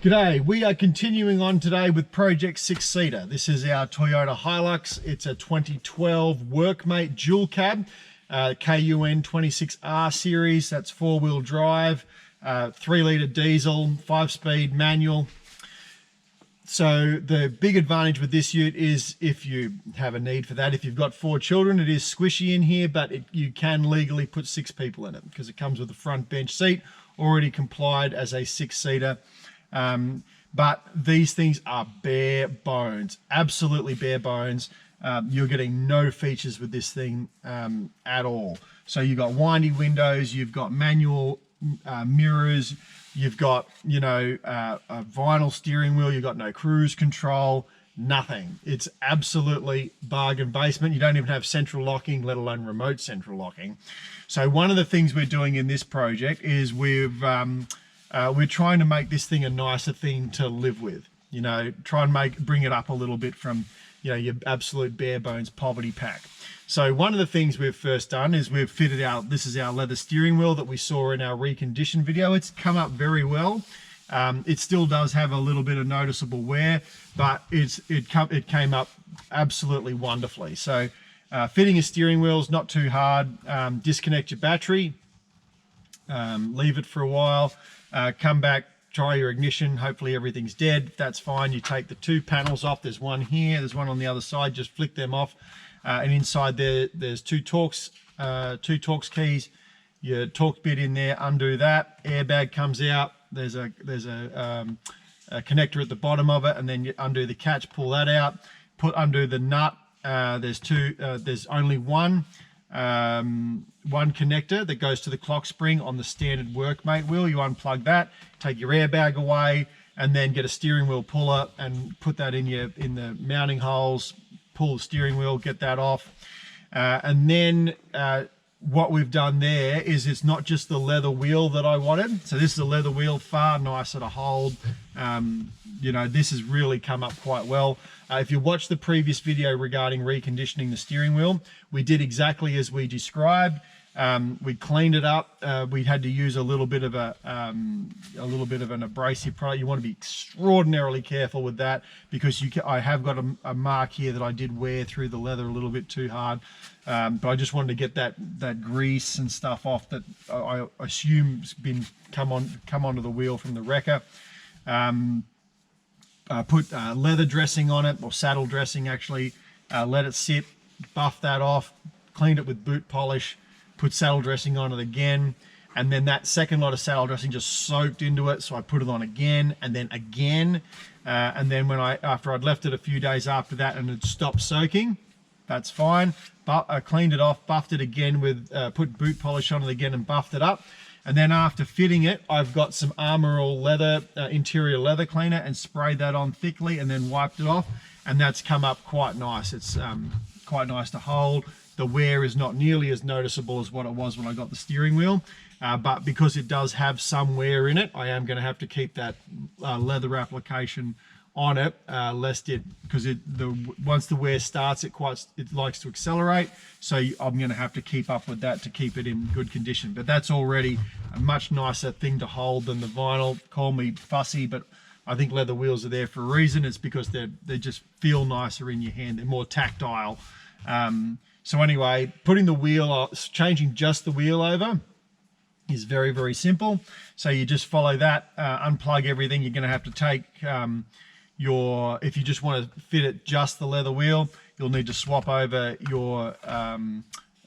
G'day, we are continuing on today with Project 6-Seater. This is our Toyota Hilux. It's a 2012 Workmate dual cab, KUN 26R series. That's 4-wheel drive, 3-litre diesel, 5-speed manual. So the big advantage with this ute is if you have a need for that. If you've got 4 children, it is squishy in here, but you can legally put 6 people in it because it comes with a front bench seat, already complied as a 6-seater. But these things are bare bones, absolutely bare bones. You're getting no features with this thing at all. So you've got windy windows, you've got manual mirrors, you've got, a vinyl steering wheel, you've got no cruise control, nothing. It's absolutely bargain basement. You don't even have central locking, let alone remote central locking. So one of the things we're doing in this project is we're trying to make this thing a nicer thing to live with. Try and bring it up a little bit from, your absolute bare bones poverty pack. So one of the things we've first done is we've fitted out, this is our leather steering wheel that we saw in our reconditioned video. It's come up very well. It still does have a little bit of noticeable wear, but it came up absolutely wonderfully. So fitting a steering wheel is not too hard. Disconnect your battery, leave it for a while. Come back, try your ignition, hopefully everything's dead. That's fine. You take the 2 panels off. There's one here, there's one on the other side. Just flick them off. And inside there's 2 Torx keys. Your torque bit in there, undo that. Airbag comes out. There's a connector at the bottom of it, and then you undo the catch, pull that out. Undo the nut. There's only one connector that goes to the clock spring on the standard Workmate wheel. You unplug that, take your airbag away, and then get a steering wheel puller and put that in the mounting holes, pull the steering wheel, get that off. And then what we've done there is it's not just the leather wheel that I wanted. So this is a leather wheel, far nicer to hold. This has really come up quite well. If you watch the previous video regarding reconditioning the steering wheel, we did exactly as we described. We cleaned it up. We had to use a little bit of an abrasive product. You want to be extraordinarily careful with that because I have got a mark here that I did wear through the leather a little bit too hard. But I just wanted to get that grease and stuff off that I assume's been come onto the wheel from the wrecker. Put leather dressing on it, or saddle dressing actually. Let it sit, buff that off, cleaned it with boot polish, put saddle dressing on it again, and then that second lot of saddle dressing just soaked into it, so I put it on again, and then again, and then after I'd left it a few days after that and it stopped soaking, that's fine. But I cleaned it off, buffed it again with, put boot polish on it again and buffed it up. And then after fitting it, I've got some Armor All leather, interior leather cleaner, and sprayed that on thickly and then wiped it off. And that's come up quite nice. It's quite nice to hold. The wear is not nearly as noticeable as what it was when I got the steering wheel. But because it does have some wear in it, I am going to have to keep that leather application on it, because once the wear starts, it likes to accelerate. So I'm going to have to keep up with that to keep it in good condition. But that's already a much nicer thing to hold than the vinyl. Call me fussy, but I think leather wheels are there for a reason. It's because they just feel nicer in your hand. They're more tactile. So anyway, putting the wheel, changing just the wheel over is very, very simple. So you just follow that, unplug everything. You're going to have to take if you just want to fit it just the leather wheel, you'll need to swap over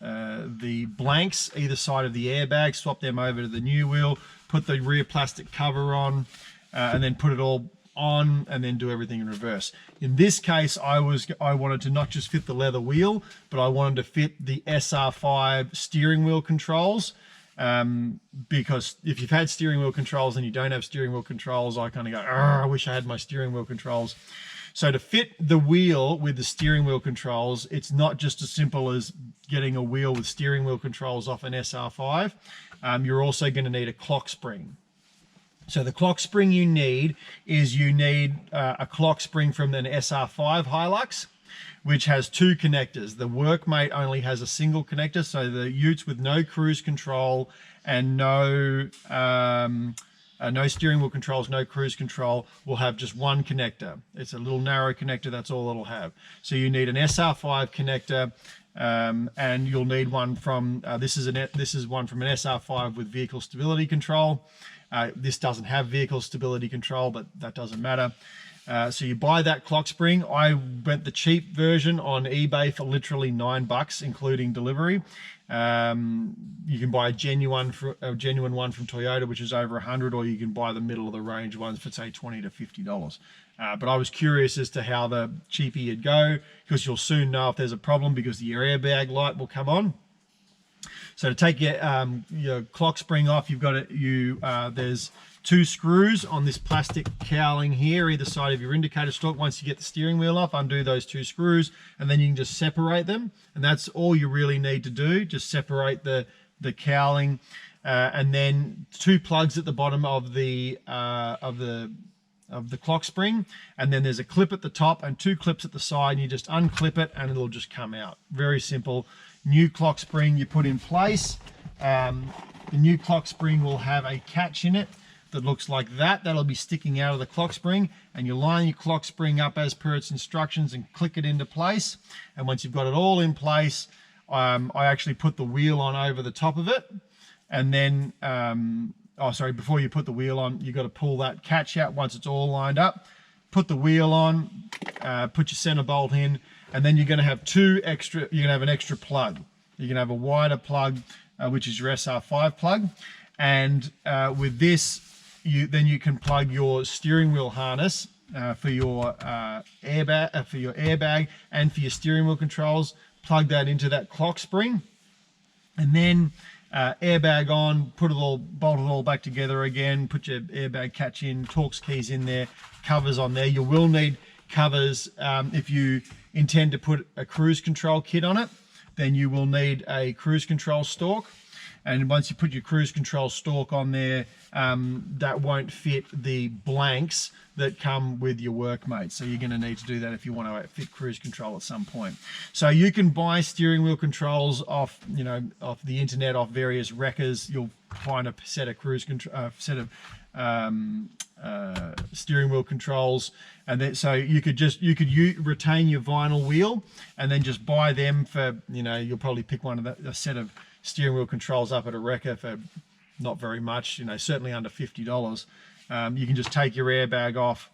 the blanks either side of the airbag, swap them over to the new wheel, put the rear plastic cover on, and then put it all on, and then do everything in reverse. In this case, I wanted to not just fit the leather wheel, but I wanted to fit the SR5 steering wheel controls. Because if you've had steering wheel controls and you don't have steering wheel controls, I kind of go, I wish I had my steering wheel controls. So to fit the wheel with the steering wheel controls, it's not just as simple as getting a wheel with steering wheel controls off an SR5. You're also going to need a clock spring. So the clock spring you need a clock spring from an SR5 Hilux, which has 2 connectors. The Workmate only has a single connector, so the utes with no cruise control and no no steering wheel controls, no cruise control, will have just one connector. It's a little narrow connector, that's all it'll have. So you need an SR5 connector, and you'll need one from, this is one from an SR5 with vehicle stability control. This doesn't have vehicle stability control, but that doesn't matter. So you buy that clock spring. I went the cheap version on eBay for literally $9, including delivery. You can buy a genuine one from Toyota, which is over 100, or you can buy the middle of the range ones for say $20 to $50. But I was curious as to how the cheapie you'd go, because you'll soon know if there's a problem, because your airbag light will come on. So to take your clock spring off, you've got there's 2 screws on this plastic cowling here, either side of your indicator stalk. Once you get the steering wheel off, undo those 2 screws, and then you can just separate them. And that's all you really need to do, just separate the cowling. And then 2 plugs at the bottom of the clock spring, and then there's a clip at the top and 2 clips at the side, and you just unclip it and it'll just come out. Very simple. New clock spring you put in place. The new clock spring will have a catch in it that looks like that. That'll be sticking out of the clock spring, and you line your clock spring up as per its instructions and click it into place. And once you've got it all in place, I actually put the wheel on over the top of it, and then before you put the wheel on, you've got to pull that catch out once it's all lined up, put the wheel on, put your center bolt in, and then you're going to have you're going to have an extra plug. You're going to have a wider plug, which is your SR5 plug. And with this, you can plug your steering wheel harness for your airbag and for your steering wheel controls. Plug that into that clock spring, and then airbag on, bolt it all back together again, put your airbag catch in, Torx keys in there, covers on there. You will need covers if you intend to put a cruise control kit on it, then you will need a cruise control stalk. And once you put your cruise control stalk on there, that won't fit the blanks that come with your Workmate. So you're going to need to do that if you want to fit cruise control at some point. So you can buy steering wheel controls off the internet, off various wreckers. You'll find a set of steering wheel controls, and then so you could retain your vinyl wheel and then just buy them for, you'll probably pick a set of steering wheel controls up at a wrecker for not very much, certainly under $50. You can just take your airbag off,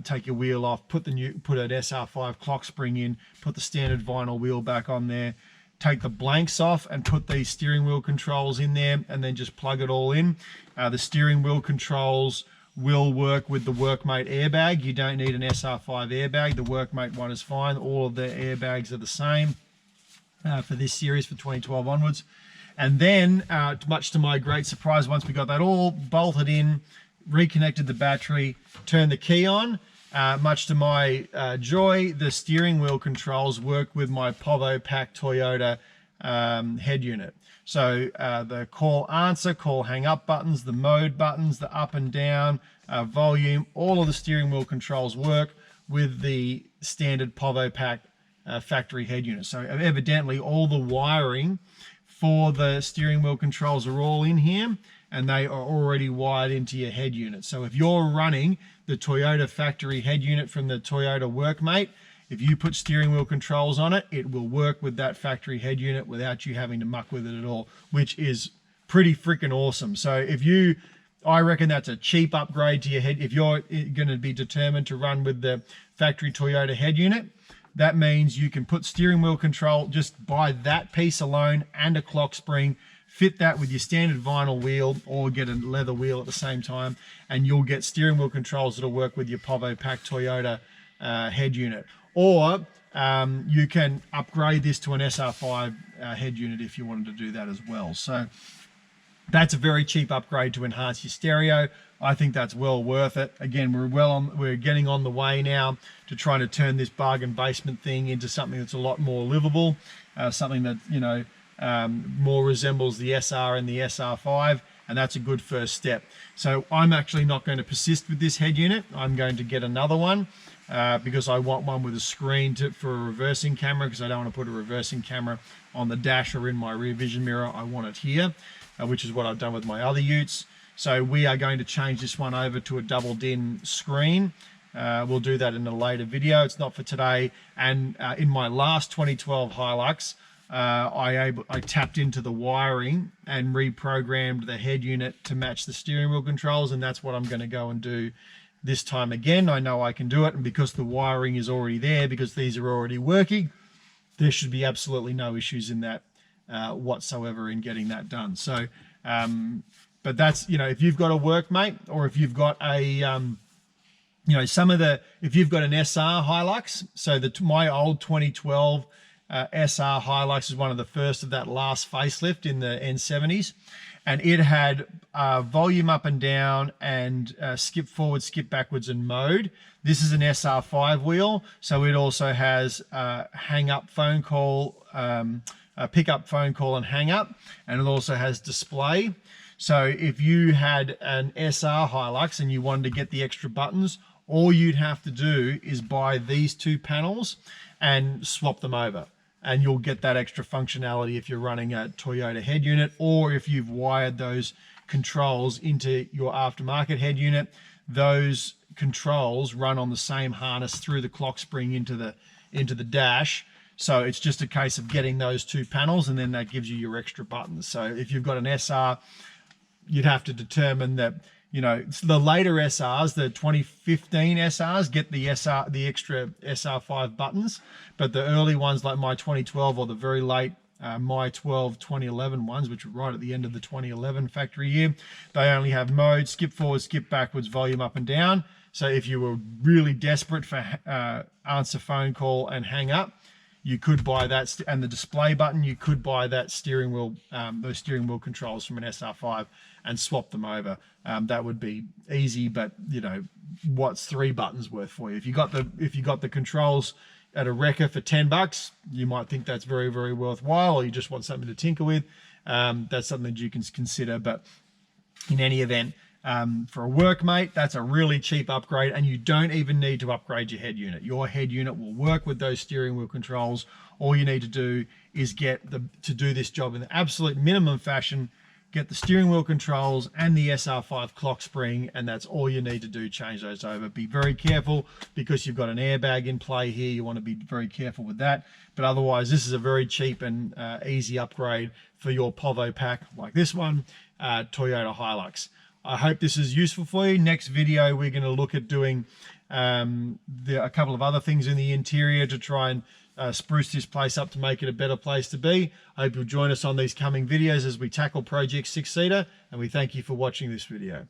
take your wheel off, put an SR5 clock spring in, put the standard vinyl wheel back on there, take the blanks off and put these steering wheel controls in there, and then just plug it all in. The steering wheel controls will work with the Workmate airbag. You don't need an SR5 airbag. The Workmate one is fine. All of the airbags are the same for this series, for 2012 onwards. And then, much to my great surprise, once we got that all bolted in, reconnected the battery, turned the key on, much to my joy, the steering wheel controls work with my povo-pack Toyota head unit. So the call answer, call hang up buttons, the mode buttons, the up and down, volume, all of the steering wheel controls work with the standard povo-pack factory head unit. So evidently all the wiring for the steering wheel controls are all in here, and they are already wired into your head unit. So if you're running the Toyota factory head unit from the Toyota Workmate, if you put steering wheel controls on it, it will work with that factory head unit without you having to muck with it at all, which is pretty freaking awesome. So I reckon that's a cheap upgrade to your head. If you're going to be determined to run with the factory Toyota head unit, that means you can put steering wheel control, just buy that piece alone and a clock spring, fit that with your standard vinyl wheel or get a leather wheel at the same time, and you'll get steering wheel controls that'll work with your povo-pack Toyota head unit. Or you can upgrade this to an SR5 head unit if you wanted to do that as well. So that's a very cheap upgrade to enhance your stereo. I think that's well worth it. Again, we're getting on the way now to trying to turn this bargain basement thing into something that's a lot more livable, something that more resembles the SR and the SR5, and that's a good first step. So I'm actually not going to persist with this head unit. I'm going to get another one because I want one with a screen for a reversing camera, because I don't want to put a reversing camera on the dash or in my rear vision mirror. I want it here, which is what I've done with my other utes. So we are going to change this one over to a double din screen. We'll do that in a later video. It's not for today. And in my last 2012 Hilux, I tapped into the wiring and reprogrammed the head unit to match the steering wheel controls, and that's what I'm going to go and do this time again. I know I can do it, and because the wiring is already there, because these are already working, there should be absolutely no issues in that whatsoever in getting that done. So, but that's, you know, if you've got a Workmate, or if you've got a, you know, if you've got an SR Hilux, so my old 2012 SR Hilux is one of the first of that last facelift in the N70s, and it had volume up and down and skip forward, skip backwards and mode. This is an SR5 wheel, so it also has hang up phone call, pick up phone call and hang up, and it also has display. So if you had an SR Hilux and you wanted to get the extra buttons, all you'd have to do is buy these two panels and swap them over, and you'll get that extra functionality if you're running a Toyota head unit, or if you've wired those controls into your aftermarket head unit. Those controls run on the same harness through the clock spring into the dash. So it's just a case of getting those two panels, and then that gives you your extra buttons. So if you've got an SR, you'd have to determine that, you know, the later SRs, the 2015 SRs, get the extra SR5 buttons, but the early ones like my 2012 or the very late my 2011 ones, which are right at the end of the 2011 factory year, they only have mode, skip forward, skip backwards, volume up and down. So if you were really desperate for answer phone call and hang up, you could buy that, and the display button, you could buy that steering wheel, those steering wheel controls from an SR5 and swap them over. That would be easy, but you know, what's 3 buttons worth for you? If you got the controls at a wrecker for $10, you might think that's very, very worthwhile, or you just want something to tinker with. That's something that you can consider. But in any event, for a Workmate, that's a really cheap upgrade, and you don't even need to upgrade your head unit. Your head unit will work with those steering wheel controls. All you need to do is to do this job in the absolute minimum fashion, get the steering wheel controls and the SR5 clock spring, and that's all you need to do. Change those over. Be very careful, because you've got an airbag in play here. You want to be very careful with that. But otherwise, this is a very cheap and easy upgrade for your povo-pack like this one, Toyota Hilux. I hope this is useful for you. Next video, we're going to look at doing a couple of other things in the interior to try and spruce this place up to make it a better place to be. I hope you'll join us on these coming videos as we tackle Project 6-Seater, and we thank you for watching this video.